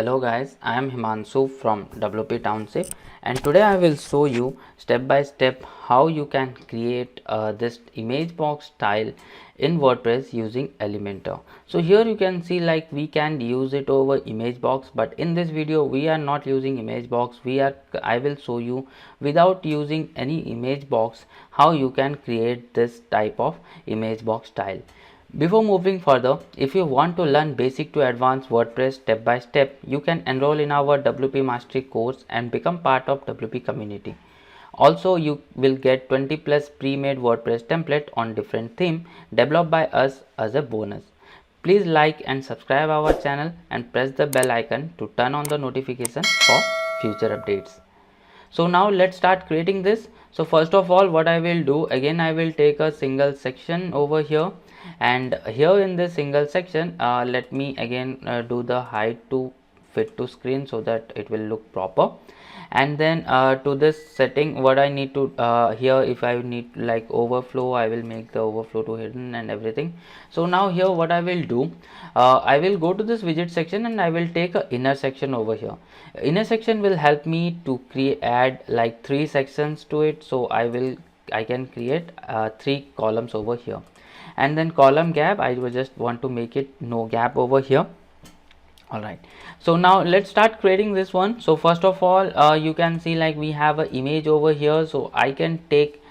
Hello guys, I am Himanshu from WP Township, and today I will show you step by step how you can create this image box style in WordPress using Elementor. So here you can see like we can use it over image box, but in this video we are not using image box. I will show you without using any image box how you can create this type of image box style. Before moving further, if you want to learn basic to advanced WordPress step by step, you can enroll in our WP Mastery course and become part of WP community. Also, you will get 20 plus pre-made WordPress template on different theme developed by us as a bonus. Please like and subscribe our channel and press the bell icon to turn on the notification for future updates. So now let's start creating this. So first of all, what I will do, again I will take a single section over here, and here in this single section let me again do the height to fit to screen so that it will look proper. And then to this setting, what I need to here, if I need like overflow, I will make the overflow to hidden and everything. So now here what I will do, I will go to this widget section and I will take a inner section over here. Inner section will help me to add like 3 sections to it. So I can create 3 columns over here, and then column gap, I will just want to make it no gap over here. Alright, so now let's start creating this one. So first of all, you can see like we have an image over here, so I can take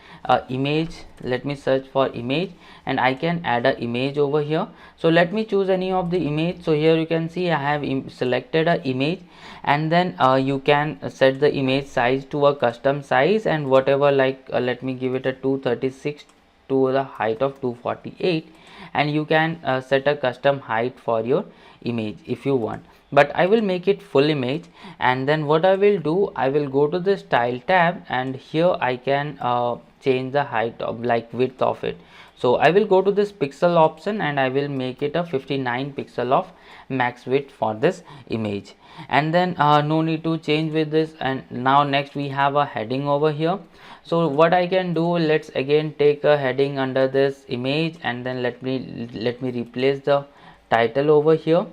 image. Let me search for image and I can add an image over here. So let me choose any of the image. So here you can see I have selected an image, and then you can set the image size to a custom size, and whatever, like let me give it a 236 to the height of 248, and you can set a custom height for your image if you want, but I will make it full image. And then what I will do, I will go to the style tab, and here I can change the height of like width of it. So I will go to this pixel option and I will make it a 59 pixel of max width for this image, and then no need to change with this. And now next we have a heading over here. So what I can do, let's again take a heading under this image, and then let me replace the title over here,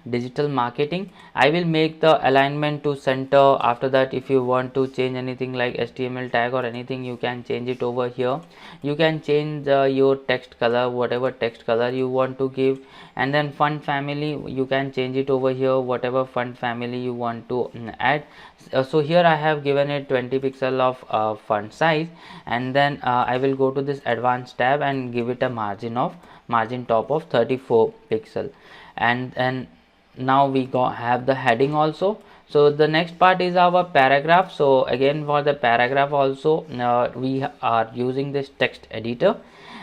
digital marketing. I will make the alignment to center. After that, if you want to change anything like HTML tag or anything, you can change it over here. You can change your text color, whatever text color you want to give. And then font family, you can change it over here, whatever font family you want to add. So here I have given it 20 pixel of font size, and then I will go to this advanced tab and give it a margin top of 34 pixel. And then now we have the heading also. So the next part is our paragraph. So again for the paragraph also we are using this text editor,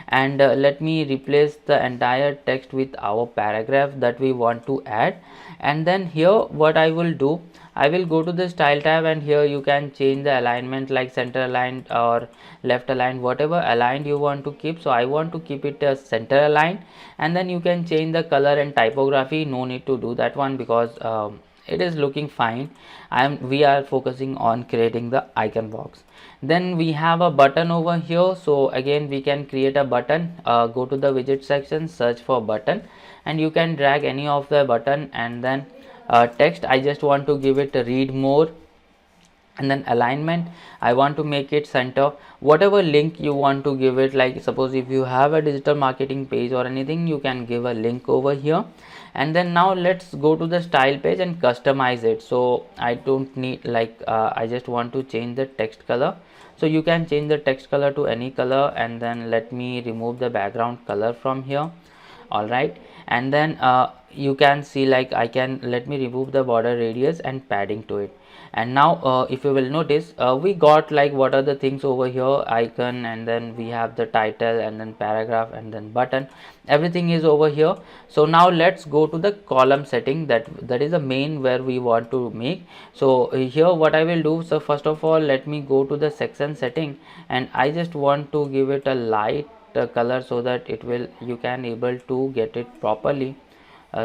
and let me replace the entire text with our paragraph that we want to add. And then here what I will do, I will go to the style tab, and here you can change the alignment like center aligned or left aligned, whatever aligned you want to keep. So I want to keep it as center aligned, and then you can change the color and typography. No need to do that one because it is looking fine. We are focusing on creating the icon box. Then we have a button over here. So again we can create a button. Go to the widget section, search for button, and you can drag any of the button. And then text, I just want to give it a read more. And then alignment, I want to make it center. Whatever link you want to give it, like suppose if you have a digital marketing page or anything, you can give a link over here. And then now let's go to the style page and customize it. So I don't need like I just want to change the text color. So you can change the text color to any color, and then let me remove the background color from here. Alright, and then you can see like let me remove the border radius and padding to it. And now if you will notice, we got like what are the things over here, icon, and then we have the title, and then paragraph, and then button. Everything is over here. So now let's go to the column setting. That is the main where we want to make. So here what I will do, so first of all let me go to the section setting, and I just want to give it a light color so that you can able to get it properly.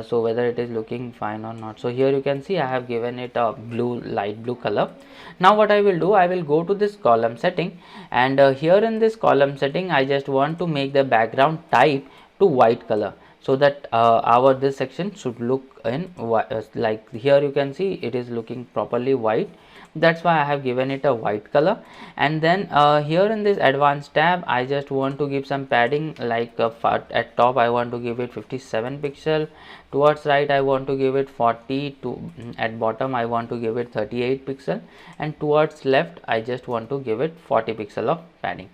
So whether it is looking fine or not. So here you can see I have given it a light blue color. Now what I will do, I will go to this column setting, and here in this column setting I just want to make the background type to white color. so that our this section should look in like here you can see it is looking properly white. That's why I have given it a white color. And then here in this advanced tab, I just want to give some padding, like at top I want to give it 57 pixel, towards right I want to give it 40, to at bottom I want to give it 38 pixel, and towards left I just want to give it 40 pixel of padding.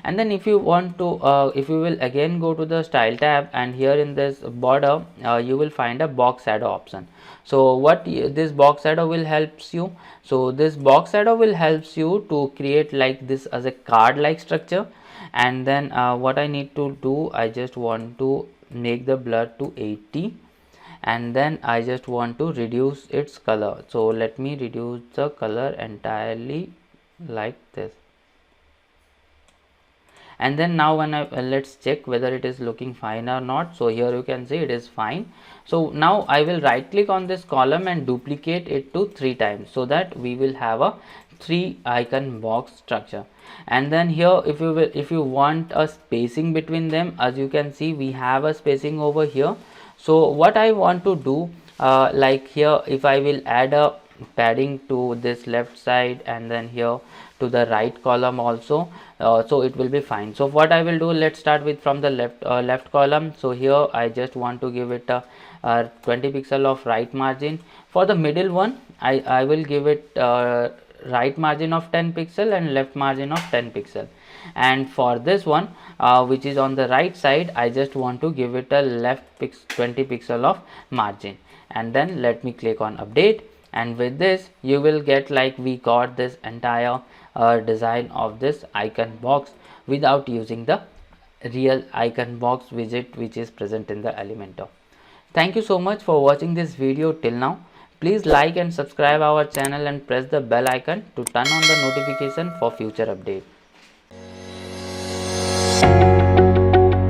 And then if you want to if you will again go to the style tab, and here in this border you will find a box shadow option. So what this box shadow will helps you, so this box shadow will helps you to create like this as a card like structure. And then what I need to do, I just want to make the blur to 80, and then I just want to reduce its color. So let me reduce the color entirely like this. And then now when I let's check whether it is looking fine or not. So here you can see it is fine. So now I will right click on this column and duplicate it to 3 times, so that we will have a 3 icon box structure. And then here if you want a spacing between them, as you can see we have a spacing over here. So what I want to do, like here if I will add a padding to this left side and then here to the right column also, so it will be fine. So what I will do, let's start with from the left column. So here I just want to give it a 20 pixel of right margin. For the middle one I will give it right margin of 10 pixel and left margin of 10 pixel. And for this one which is on the right side, I just want to give it a left 20 pixel of margin. And then let me click on update, and with this you will get like we got this entire design of this icon box without using the real icon box widget which is present in the Elementor. Thank you so much for watching this video till now. Please like and subscribe our channel and press the bell icon to turn on the notification for future updates.